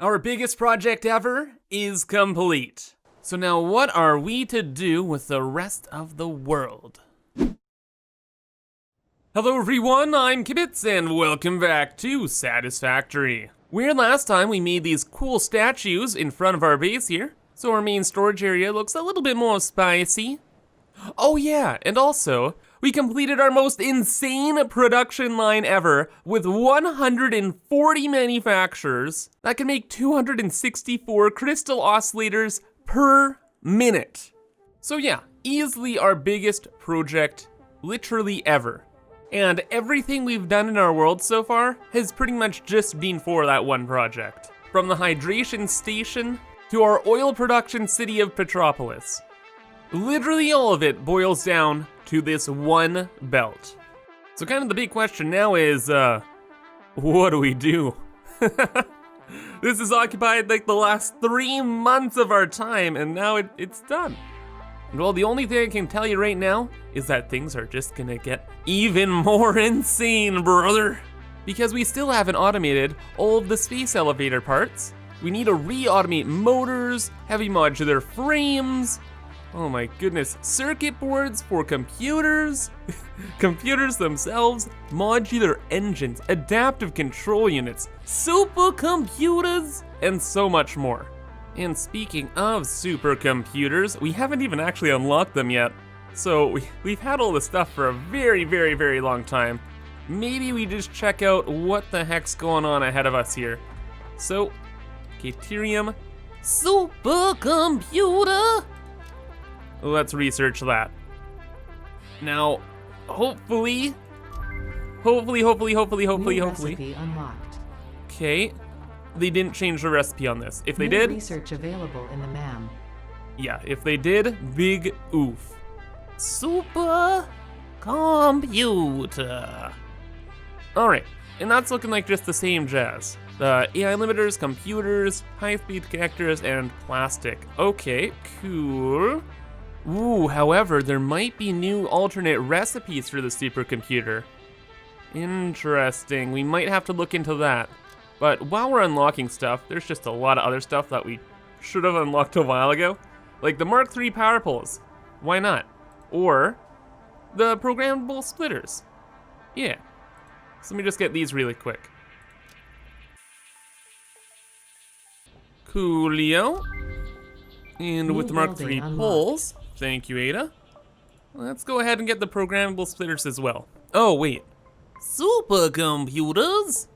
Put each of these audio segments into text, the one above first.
Our biggest project ever is complete. So now what are we to do with the rest of the world? Hello everyone, I'm Kibitz and welcome back to Satisfactory. Where last time we made these cool statues in front of our base here, so our main storage area looks a little bit more spicy. Oh yeah, and also, we completed our most insane production line ever with 140 manufacturers that can make 264 crystal oscillators per minute. So yeah, easily our biggest project literally ever. And everything we've done in our world so far has pretty much just been for that one project. From the hydration station to our oil production city of Petropolis. Literally all of it boils down to this one belt. So kind of the big question now is, what do we do? This has occupied like the last 3 months of our time and now it's done. Well, the only thing I can tell you right now is that things are just gonna get even more insane, brother. Because we still haven't automated all of the space elevator parts. We need to re-automate motors, heavy modular frames. Oh my goodness, circuit boards for computers, computers themselves, modular engines, adaptive control units, supercomputers, and so much more. And speaking of supercomputers, we haven't even actually unlocked them yet. So we've had all this stuff for a very long time. Maybe we just check out what the heck's going on ahead of us here. So, Caterium supercomputer. Let's research that. Now, hopefully. Recipe unlocked. Okay, they didn't change the recipe on this. If they New did, research available in the MAM. yeah, if they did, big oof. Super computer. All right, and that's looking like just the same jazz. The AI limiters, computers, high-speed connectors, and plastic. Okay, cool. Ooh, however, there might be new alternate recipes for the supercomputer. Interesting, we might have to look into that. But while we're unlocking stuff, there's just a lot of other stuff that we should have unlocked a while ago. Like the Mark III power poles, why not? Or the programmable splitters. Yeah, so let me just get these really quick. Coolio. And New with the Mark building III unlocked. poles, thank you, Ada. Let's go ahead and get the programmable splitters as well. Oh, wait. Supercomputers?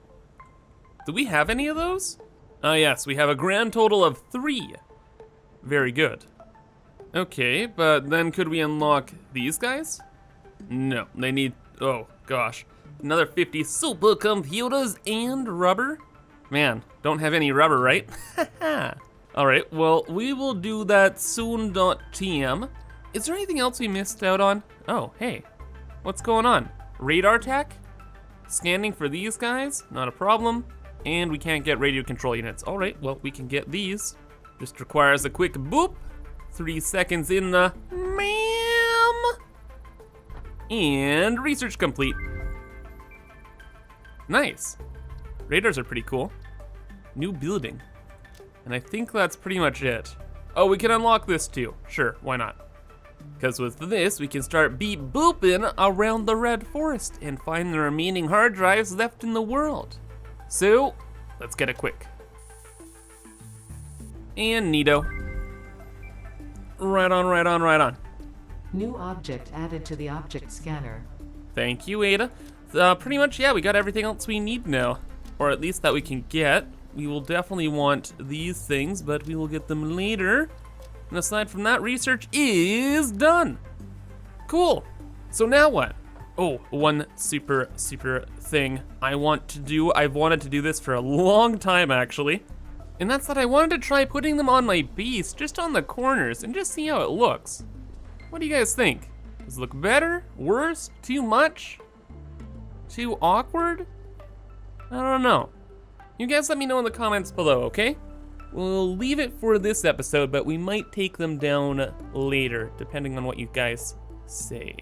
Do we have any of those? Ah, yes, we have a grand total of 3. Very good. Okay, but then could we unlock these guys? No, they need, oh gosh, another 50 supercomputers and rubber? Man, don't have any rubber, right? All right, well, we will do that soon.tm. Is there anything else we missed out on? Oh, hey, what's going on? Radar tech? Scanning for these guys, not a problem. And we can't get radio control units. All right, well, we can get these. Just requires a quick boop. 3 seconds in the ma'am. And research complete. Nice. Radars are pretty cool. New building. And I think that's pretty much it. Oh, we can unlock this too. Sure, why not? Because with this, we can start beep booping around the red forest and find the remaining hard drives left in the world. So, let's get it quick. And neato. Right on. New object added to the object scanner. Thank you, Ada. Pretty much, yeah, we got everything else we need now. Or at least that we can get. We will definitely want these things, but we will get them later. And aside from that, research is done. Cool. So now what? Oh, one super thing I want to do. I've wanted to do this for a long time, actually. And that's that I wanted to try putting them on my base, just on the corners, and just see how it looks. What do you guys think? Does it look better? Worse? Too much? Too awkward? I don't know. You guys let me know in the comments below, okay? We'll leave it for this episode, but we might take them down later, depending on what you guys say.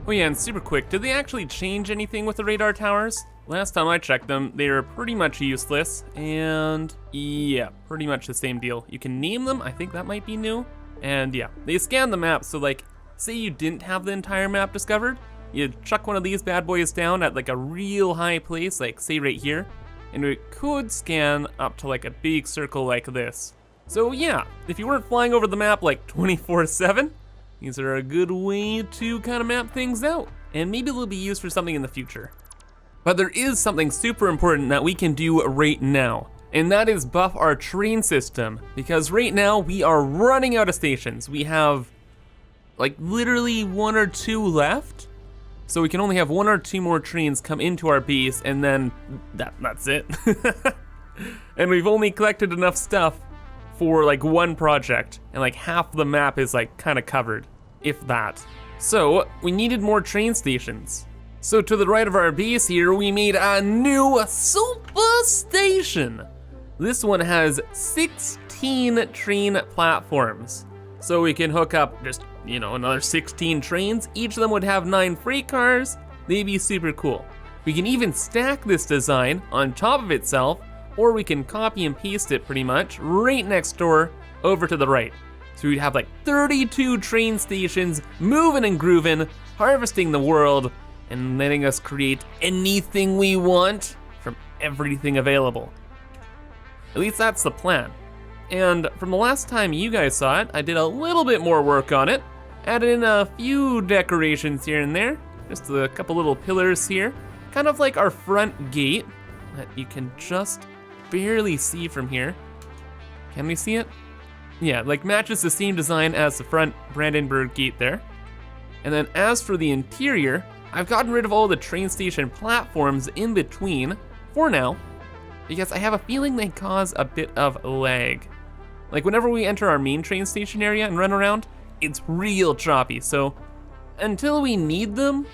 Oh yeah, and super quick, did they actually change anything with the radar towers? Last time I checked them, they were pretty much useless, and yeah, pretty much the same deal. You can name them, I think that might be new, and yeah, they scan the map, so like, say you didn't have the entire map discovered, you chuck one of these bad boys down at like a real high place, like say right here, and it could scan up to like a big circle like this. So yeah, if you weren't flying over the map like 24/7, these are a good way to kind of map things out, and maybe they'll be used for something in the future. But there is something super important that we can do right now, and that is buff our train system, because right now we are running out of stations. We have like literally 1 or 2 left, so we can only have 1 or 2 more trains come into our base, and then that's it. And we've only collected enough stuff for like 1 project, and like half the map is like kind of covered, if that. So we needed more train stations. So to the right of our base here, we made a new super station. This one has 16 train platforms. So we can hook up just, you know, another 16 trains. Each of them would have 9 freight cars. They'd be super cool. We can even stack this design on top of itself, or we can copy and paste it pretty much right next door over to the right. So we'd have like 32 train stations moving and grooving, harvesting the world, and letting us create anything we want from everything available. At least that's the plan. And from the last time you guys saw it, I did a little bit more work on it. Added in a few decorations here and there. Just a couple little pillars here. Kind of like our front gate that you can just barely see from here. Can we see it? Yeah, like matches the same design as the front Brandenburg gate there. And then as for the interior, I've gotten rid of all the train station platforms in between, for now, because I have a feeling they cause a bit of lag. Like whenever we enter our main train station area and run around, it's real choppy, so until we need them,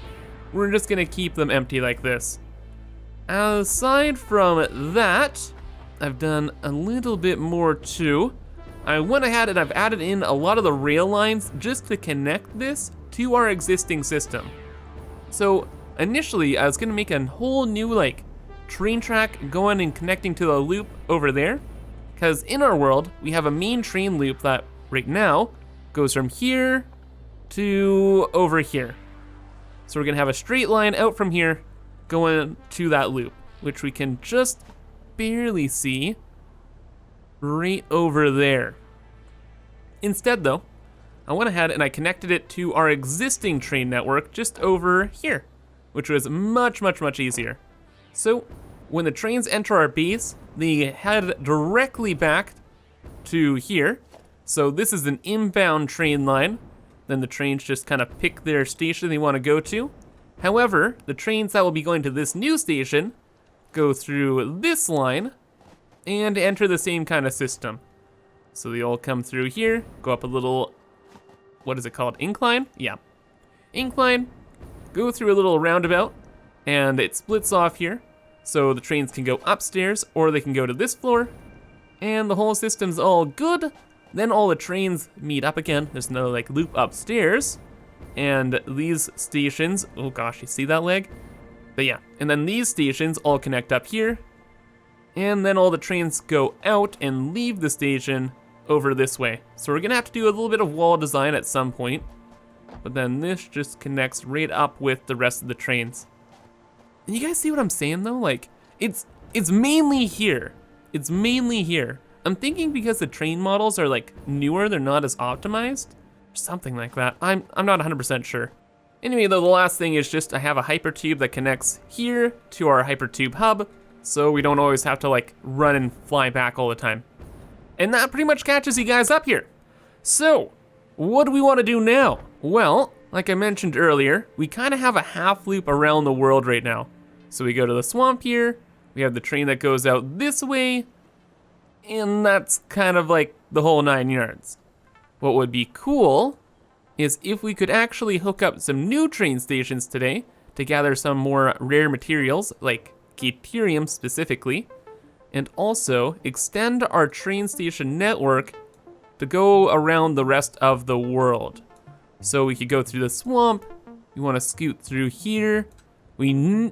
we're just gonna keep them empty like this. Aside from that, I've done a little bit more too. I went ahead and I've added in a lot of the rail lines just to connect this to our existing system. So initially I was gonna make a whole new like train track going and connecting to the loop over there, because in our world we have a main train loop that right now goes from here to over here. So we're gonna have a straight line out from here going to that loop, which we can just barely see right over there. Instead though, I went ahead and I connected it to our existing train network just over here, which was much easier. So when the trains enter our base, they head directly back to here. So this is an inbound train line. Then the trains just kind of pick their station they want to go to. However, the trains that will be going to this new station go through this line and enter the same kind of system. So they all come through here, go up a little, what is it called, incline? Yeah, incline, go through a little roundabout, and it splits off here. So the trains can go upstairs, or they can go to this floor, and the whole system's all good. Then all the trains meet up again. There's no like loop upstairs, and these stations, oh gosh, you see that leg? But yeah, and then these stations all connect up here, and then all the trains go out and leave the station over this way. So we're gonna have to do a little bit of wall design at some point, but then this just connects right up with the rest of the trains. And you guys see what I'm saying though? Like, it's mainly here. It's mainly here. I'm thinking because the train models are like newer, they're not as optimized, or something like that. I'm not 100% sure. Anyway though, the last thing is just I have a hypertube that connects here to our hypertube hub, so we don't always have to like run and fly back all the time. And that pretty much catches you guys up here. So, what do we want to do now? Well, like I mentioned earlier, we kind of have a half loop around the world right now. So we go to the swamp here, we have the train that goes out this way, and that's kind of like the whole 9 yards. What would be cool is if we could actually hook up some new train stations today to gather some more rare materials, like Gaterium specifically, and also extend our train station network to go around the rest of the world. So we could go through the swamp, we want to scoot through here,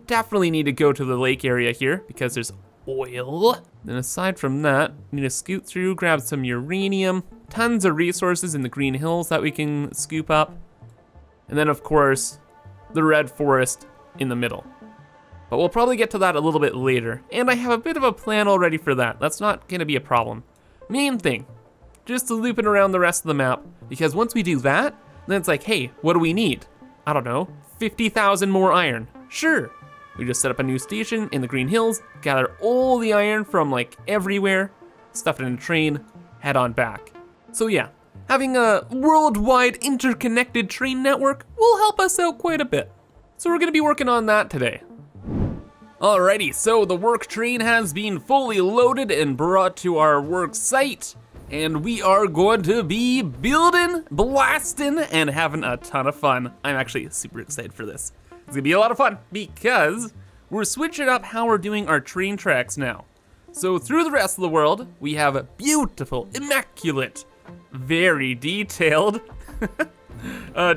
definitely need to go to the lake area here because there's oil. Then aside from that, we need to scoot through, grab some uranium, tons of resources in the green hills that we can scoop up. And then of course, the red forest in the middle. But we'll probably get to that a little bit later. And I have a bit of a plan already for that. That's not gonna be a problem. Main thing, just to looping around the rest of the map, because once we do that, then it's like, hey, what do we need? I don't know, 50,000 more iron. Sure. We just set up a new station in the Green Hills, gather all the iron from like everywhere, stuff it in a train, head on back. So yeah, having a worldwide interconnected train network will help us out quite a bit. So we're gonna be working on that today. Alrighty, so the work train has been fully loaded and brought to our work site. And we are going to be building, blasting, and having a ton of fun. I'm actually super excited for this. It's gonna be a lot of fun because we're switching up how we're doing our train tracks now. So through the rest of the world, we have a beautiful, immaculate, very detailed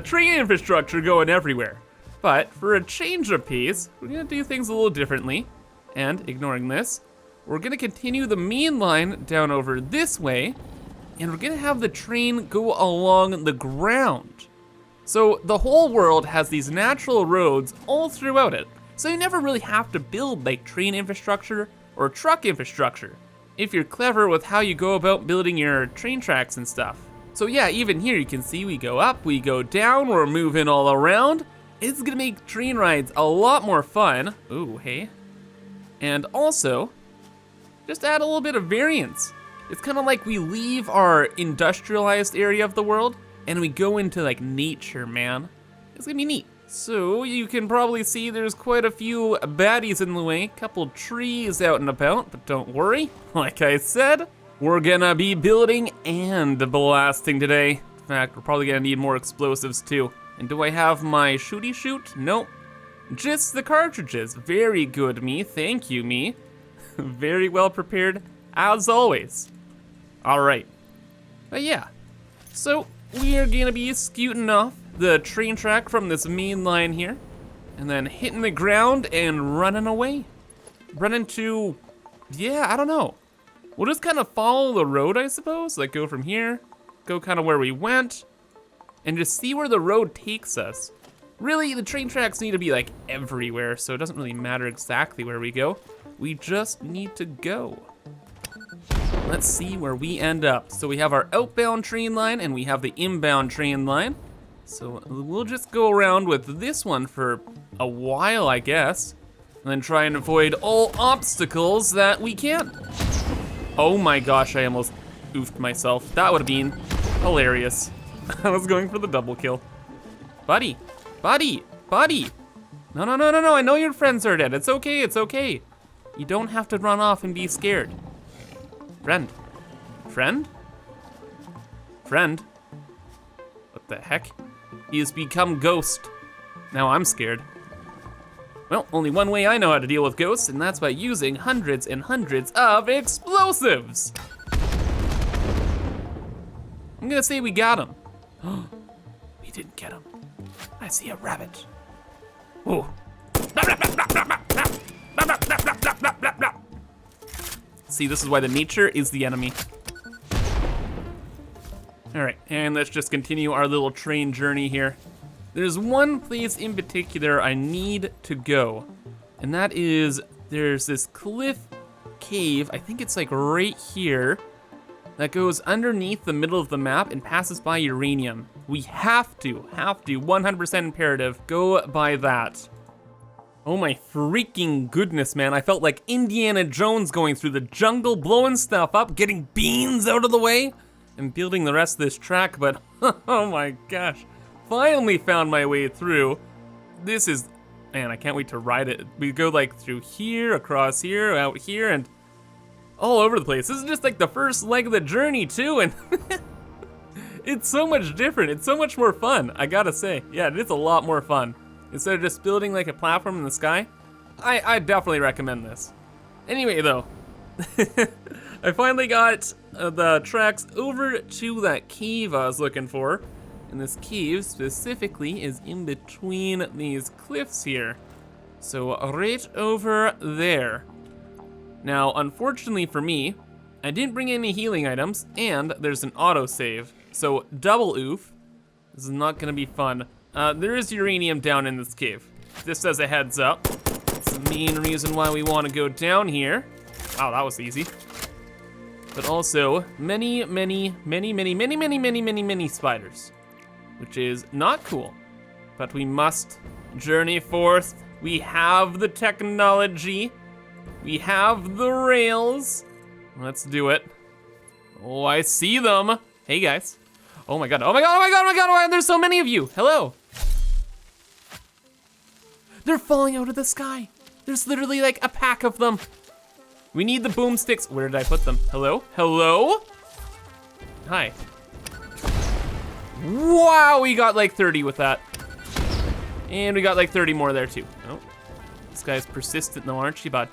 train infrastructure going everywhere. But for a change of pace, we're gonna do things a little differently. And ignoring this, we're gonna continue the main line down over this way, and we're gonna have the train go along the ground. So the whole world has these natural roads all throughout it, so you never really have to build like train infrastructure or truck infrastructure, if you're clever with how you go about building your train tracks and stuff. So yeah, even here you can see we go up, we go down, we're moving all around. It's gonna make train rides a lot more fun. Ooh, hey. And also, just add a little bit of variance. It's kind of like we leave our industrialized area of the world and we go into like nature, man. It's gonna be neat. So you can probably see there's quite a few baddies in the way, couple trees out and about, but don't worry. Like I said, we're gonna be building and blasting today. In fact, we're probably gonna need more explosives too. And do I have my shooty shoot? Nope. Just the cartridges. Very good, me. Thank you, me. Very well prepared, as always. All right. But yeah, so we are gonna be scooting off the train track from this main line here, and then hitting the ground and running away. Running to, yeah, I don't know. We'll just kind of follow the road, I suppose. Like go from here, go kind of where we went, and just see where the road takes us. Really, the train tracks need to be like everywhere, so it doesn't really matter exactly where we go. We just need to go. Let's see where we end up. So we have our outbound train line and we have the inbound train line. So we'll just go around with this one for a while, I guess, and then try and avoid all obstacles that we can. Oh my gosh, I almost oofed myself. That would have been hilarious. I was going for the double kill. Buddy, buddy, buddy. No, no, no, no, no, I know your friends are dead. It's okay, it's okay. You don't have to run off and be scared. Friend, friend, friend. What the heck? He has become ghost. Now I'm scared. Well, only one way I know how to deal with ghosts, and that's by using hundreds and hundreds of explosives. I'm gonna say we got him. We didn't get him. I see a rabbit. Oh. See, this is why the nature is the enemy. All right, and let's just continue our little train journey here. There's one place in particular I need to go, and that is, there's this cliff cave, I think it's like right here, that goes underneath the middle of the map and passes by uranium. We have to, 100% imperative, go by that. Oh my freaking goodness, man. I felt like Indiana Jones going through the jungle, blowing stuff up, getting beans out of the way, and building the rest of this track, but oh my gosh. Finally found my way through. This is, man, I can't wait to ride it. We go like through here, across here, out here, and all over the place. This is just like the first leg of the journey too, and it's so much different. It's so much more fun, I gotta say. Yeah, it is a lot more fun. Instead of just building like a platform in the sky, I definitely recommend this. Anyway though, I finally got the tracks over to that cave I was looking for. And this cave specifically is in between these cliffs here. So right over there. Now, unfortunately for me, I didn't bring any healing items, and there's an autosave. So double oof. This is not gonna be fun. There is uranium down in this cave. Just as a heads up. It's the main reason why we wanna go down here. Wow, that was easy. But also, many spiders. Which is not cool. But we must journey forth. We have the technology. We have the rails. Let's do it. Oh, I see them. Hey guys. Oh my god, oh my god, oh my god, oh my god, why there's so many of you? Hello. They're falling out of the sky. There's literally like a pack of them. We need the boomsticks. Where did I put them? Hello? Hello? Hi. Wow, we got like 30 with that. And we got like 30 more there too. Oh, this guy's persistent though, aren't you, bud?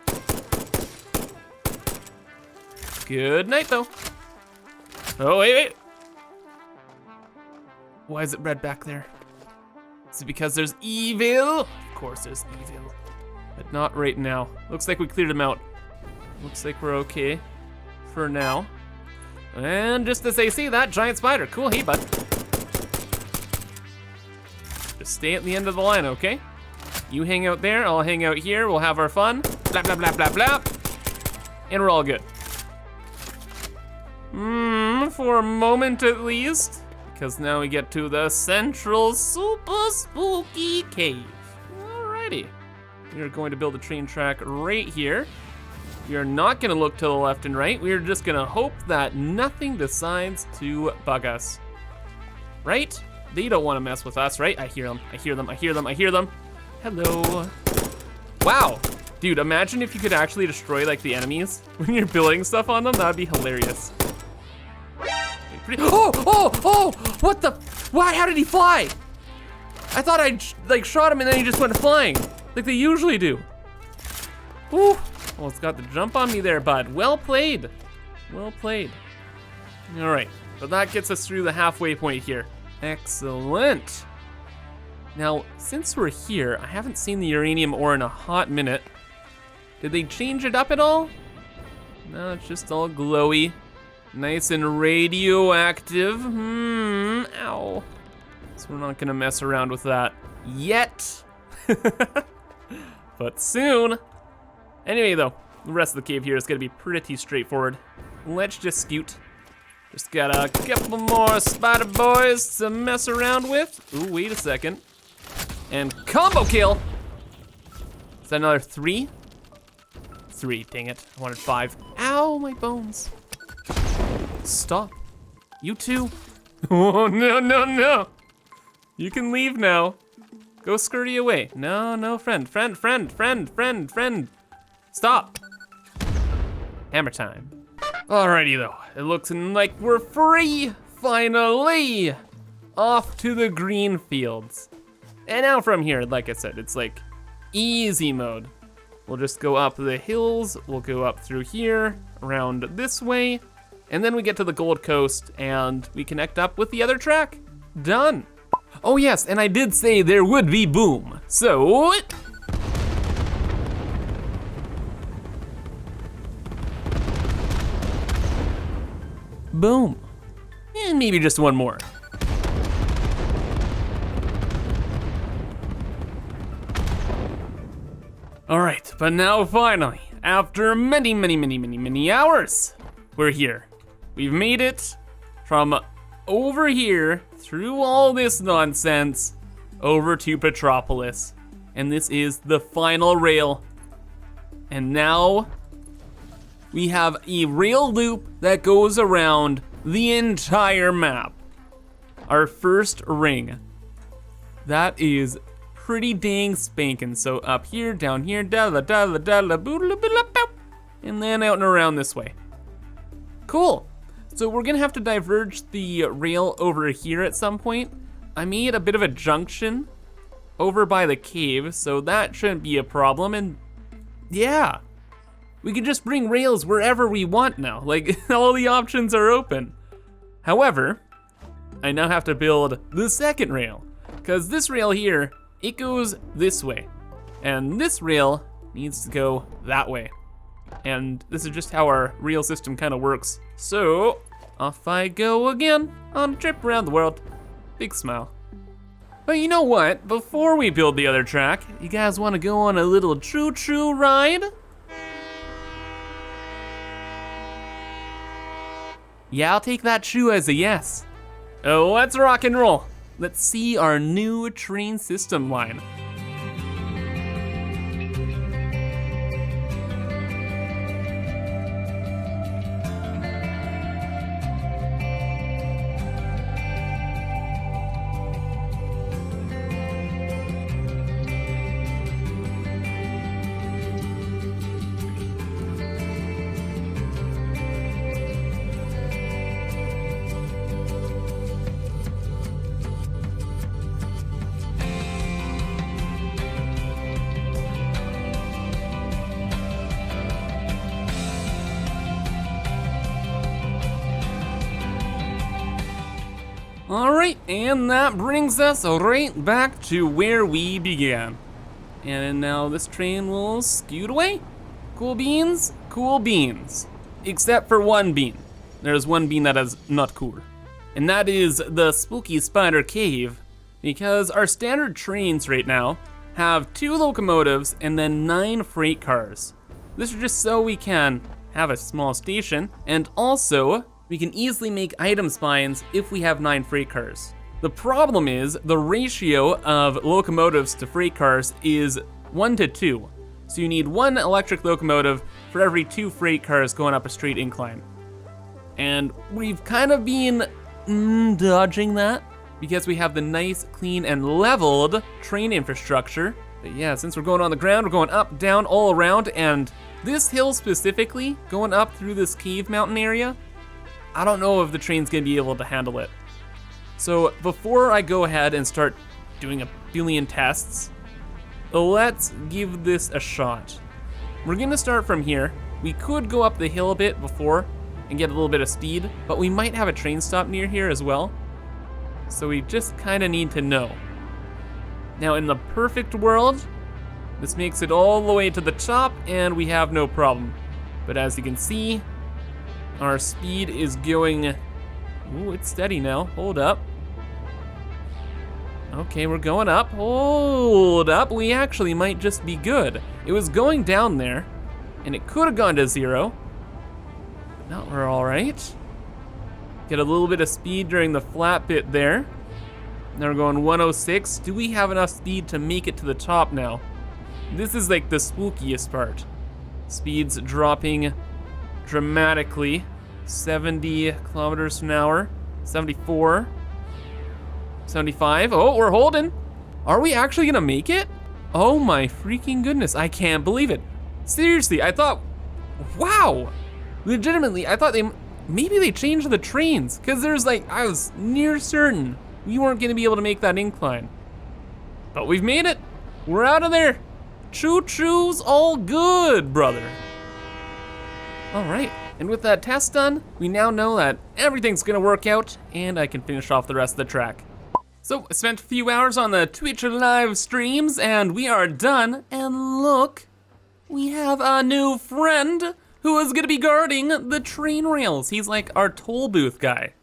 Good night though. Oh, wait. Why is it red back there? Is it because there's evil? Of course there's evil, but not right now. Looks like we cleared them out. Looks like we're okay for now. And just as they see that, giant spider. Cool, hey bud. Just stay at the end of the line, okay? You hang out there, I'll hang out here, we'll have our fun. Blah, blah, blah, blah, blah. And we're all good. For a moment at least. Because now we get to the central super spooky cave. Alrighty. We are going to build a train track right here. We are not gonna look to the left and right. We are just gonna hope that nothing decides to bug us. Right? They don't wanna mess with us, right? I hear them, I hear them, I hear them, I hear them. Hello. Wow. Dude, imagine if you could actually destroy like the enemies when you're building stuff on them. That'd be hilarious. Oh, what the, why, how did he fly? I thought I like shot him and then he just went flying, like they usually do. Whew, almost got the jump on me there, bud. Well played, well played. All right, but that gets us through the halfway point here. Excellent. Now, since we're here, I haven't seen the uranium ore in a hot minute. Did they change it up at all? No, it's just all glowy. Nice and radioactive. Ow. So we're not gonna mess around with that yet. But soon. Anyway though, the rest of the cave here is gonna be pretty straightforward. Let's just scoot. Just got a couple more spider boys to mess around with. Ooh, wait a second. And combo kill. Is that another 3? 3, dang it, I wanted 5. Ow, my bones. Stop. You too. Oh, no. You can leave now. Go scurry away. No, friend. Stop. Hammer time. Alrighty though, it looks like we're free, finally. Off to the green fields. And now from here, like I said, it's like easy mode. We'll just go up the hills, we'll go up through here, around this way, and then we get to the Gold Coast and we connect up with the other track. Done. Oh yes, and I did say there would be boom. So, boom. And maybe just one more. All right, but now finally, after many hours, we're here. We've made it from over here, through all this nonsense, over to Petropolis. And this is the final rail. And now, we have a rail loop that goes around the entire map. Our first ring. That is pretty dang spanking. So up here, down here, and then out and around this way. Cool. So we're gonna have to diverge the rail over here at some point. I made a bit of a junction over by the cave, so that shouldn't be a problem. And yeah, we can just bring rails wherever we want now. Like, all the options are open. However, I now have to build the second rail, because this rail here, it goes this way. And this rail needs to go that way. And this is just how our rail system kind of works. So, off I go again on a trip around the world. Big smile. But you know what? Before we build the other track, you guys want to go on a little choo-choo ride? Yeah, I'll take that choo as a yes. Oh, let's rock and roll. Let's see our new train system line. All right, and that brings us right back to where we began. And now this train will scoot away. Cool beans, cool beans. Except for one bean. There's one bean that is not cool. And that is the Spooky Spider Cave, because our standard trains right now have 2 locomotives and then 9 freight cars. This is just so we can have a small station, and also we can easily make item spines if we have 9 freight cars. The problem is the ratio of locomotives to freight cars is 1 to 2. So you need 1 electric locomotive for every 2 freight cars going up a straight incline. And we've kind of been dodging that because we have the nice, clean, and leveled train infrastructure. But yeah, since we're going on the ground, we're going up, down, all around, and this hill specifically, going up through this cave mountain area, I don't know if the train's gonna be able to handle it. So before I go ahead and start doing a billion tests, let's give this a shot. We're gonna start from here. We could go up the hill a bit before and get a little bit of speed, but we might have a train stop near here as well. So we just kinda need to know. Now in the perfect world, this makes it all the way to the top and we have no problem. But as you can see, our speed is going, ooh, it's steady now, hold up. Okay, we're going up, hold up. We actually might just be good. It was going down there and it could have gone to 0. But now we're all right. Get a little bit of speed during the flat bit there. Now we're going 106. Do we have enough speed to make it to the top now? This is like the spookiest part. Speed's dropping dramatically. 70 kilometers an hour, 74, 75. Oh, we're holding. Are we actually gonna make it? Oh my freaking goodness, I can't believe it. Seriously, I thought, wow. Legitimately, I thought maybe they changed the trains, because there's like, I was near certain we weren't gonna be able to make that incline. But we've made it. We're out of there. Choo-choo's all good, brother. All right, and with that test done, we now know that everything's gonna work out and I can finish off the rest of the track. So I spent a few hours on the Twitch live streams and we are done. And look, we have a new friend who is gonna be guarding the train rails. He's like our toll booth guy.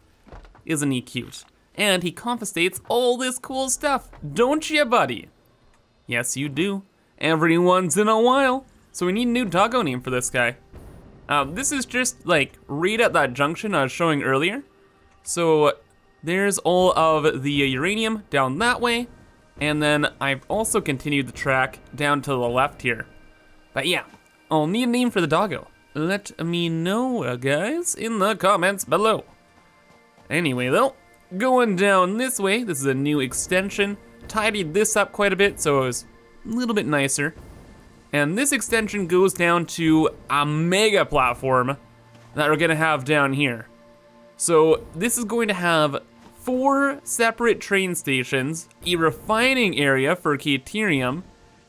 Isn't he cute? And he confiscates all this cool stuff, don't you, buddy? Yes, you do. Every once in a while. So we need a new doggo name for this guy. This is just like right at that junction I was showing earlier. So there's all of the uranium down that way. And then I've also continued the track down to the left here. But yeah, I'll need a name for the doggo. Let me know, guys, in the comments below. Anyway though, going down this way, this is a new extension. Tidied this up quite a bit so it was a little bit nicer. And this extension goes down to a mega platform that we're gonna have down here. So this is going to have 4 separate train stations, a refining area for Caterium,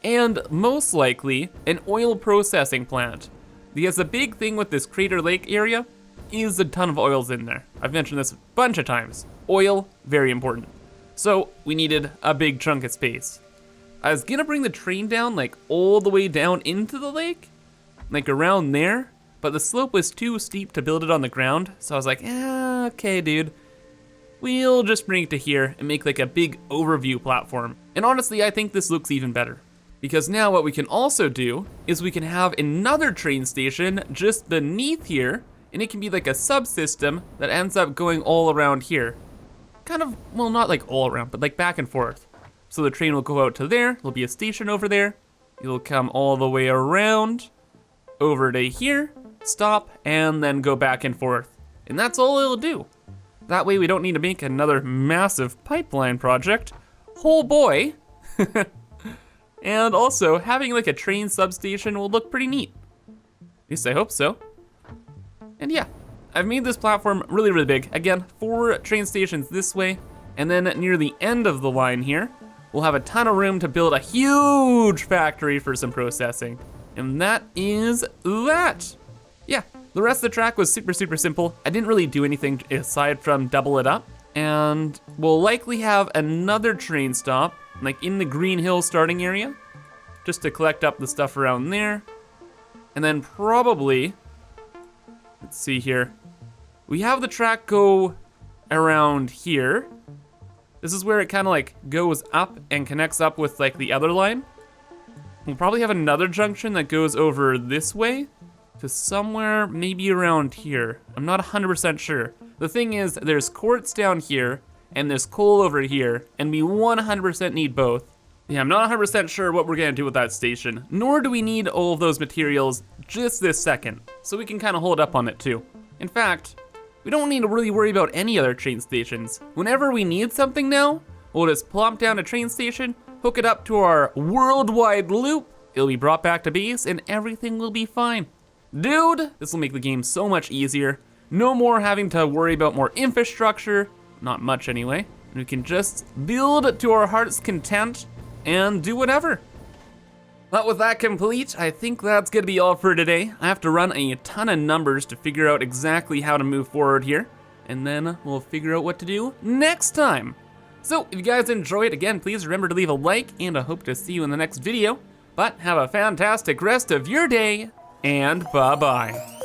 and most likely an oil processing plant. Because the big thing with this Crater Lake area is a ton of oils in there. I've mentioned this a bunch of times. Oil, very important. So we needed a big chunk of space. I was gonna bring the train down like all the way down into the lake, like around there, but the slope was too steep to build it on the ground. So I was like, okay, dude. We'll just bring it to here and make like a big overview platform. And honestly, I think this looks even better. Because now what we can also do is we can have another train station just beneath here, and it can be like a subsystem that ends up going all around here. Kind of, well, not like all around, but like back and forth. So the train will go out to there, there'll be a station over there, it'll come all the way around, over to here, stop, and then go back and forth. And that's all it'll do. That way we don't need to make another massive pipeline project. Oh boy. And also, having like a train substation will look pretty neat. At least I hope so. And yeah, I've made this platform really, really big. Again, 4 train stations this way, and then near the end of the line here, we'll have a ton of room to build a huge factory for some processing. And that is that. Yeah, the rest of the track was super, super simple. I didn't really do anything aside from double it up. And we'll likely have another train stop, like in the Green Hill starting area, just to collect up the stuff around there. And then probably, let's see here, we have the track go around here. This is where it kind of like goes up and connects up with like the other line. We'll probably have another junction that goes over this way to somewhere maybe around here. I'm not 100% sure. The thing is, there's quartz down here and there's coal over here, and we 100% need both. Yeah, I'm not 100% sure what we're gonna do with that station, nor do we need all of those materials just this second, so we can kind of hold up on it too. In fact, we don't need to really worry about any other train stations. Whenever we need something now, we'll just plop down a train station, hook it up to our worldwide loop, it'll be brought back to base, and everything will be fine. Dude, this will make the game so much easier. No more having to worry about more infrastructure, not much anyway. We can just build to our heart's content and do whatever. But with that complete, I think that's gonna be all for today. I have to run a ton of numbers to figure out exactly how to move forward here, and then we'll figure out what to do next time. So if you guys enjoyed, again, please remember to leave a like, and I hope to see you in the next video. But have a fantastic rest of your day, and bye-bye.